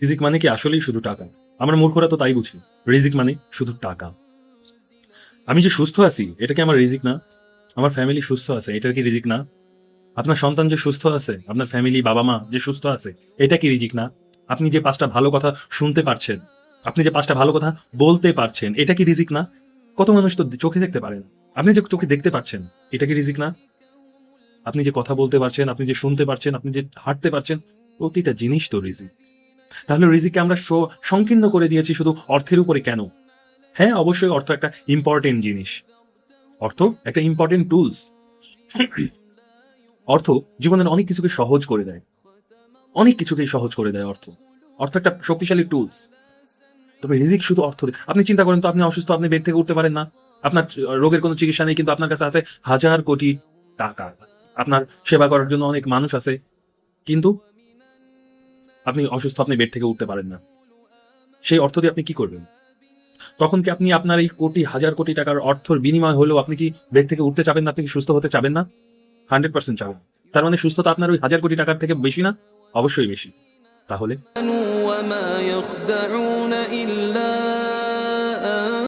রিজিক মানে কি আসলেই শুধু টাকা? আমরা মূর্খরা তো তাই বুঝি। রিজিক মানে শুধু টাকা। আমি যে সুস্থ আছি এটা কি আমার রিজিক না? আমার ফ্যামিলি সুস্থ আছে এটা কি রিজিক না? আপনার সন্তান যে সুস্থ আছে, আপনার ফ্যামিলি বাবা মা যে সুস্থ আছে, এটা কি রিজিক না? আপনি যে ৫টা ভালো কথা শুনতে পারছেন, আপনি যে ৫টা ভালো কথা বলতে পারছেন, এটা কি রিজিক না? কত মানুষ তো চোখে দেখতে পারে না। আপনি যে চোখে দেখতে পাচ্ছেন, এটা কি রিজিক না? আপনি যে কথা বলতে পারছেন, আপনি যে শুনতে পারছেন, আপনি যে হাঁটতে পারছেন, প্রতিটা জিনিস তো রিজিক। তাহলে রিজিককে আমরা সংকীর্ণ করে দিয়েছি শুধু অর্থের উপরে কেন? হ্যাঁ, অবশ্যই অর্থ একটা ইম্পর্টেন্ট জিনিস। অর্থ একটা ইম্পর্টেন্ট টুলস। অর্থ জীবনের অনেক কিছুকে সহজ করে দেয়। অনেক কিছুকেই সহজ করে দেয় অর্থ। অর্থ একটা শক্তিশালী টুলস। তবে রিজিক শুধু অর্থ দিয়ে আপনি চিন্তা করেন তো আপনি অসুস্থ, আপনি বেড থেকে উঠতে পারেন না। আপনার রোগের কোনো চিকিৎসা নেই কিন্তু আপনার কাছে আছে হাজার কোটি টাকা। আপনার সেবা করার জন্য অনেক মানুষ আছে। কিন্তু আপনি অসুস্থ, আপনি বেড থেকে উঠতে পারেন না। সেই অর্থ দিয়ে আপনি কি করবেন? তখন কি আপনি আপনার এই কোটি হাজার কোটি টাকার অর্থের বিনিময় হলেও আপনি কি বেড থেকে উঠতে চাবেন না? আপনি কি সুস্থ হতে চাবেন না? 100% চাবেন। তার মানে সুস্থতা আপনার ওই হাজার কোটি টাকার থেকে বেশি না? অবশ্যই বেশি। তাহলে وما يخدعون إلا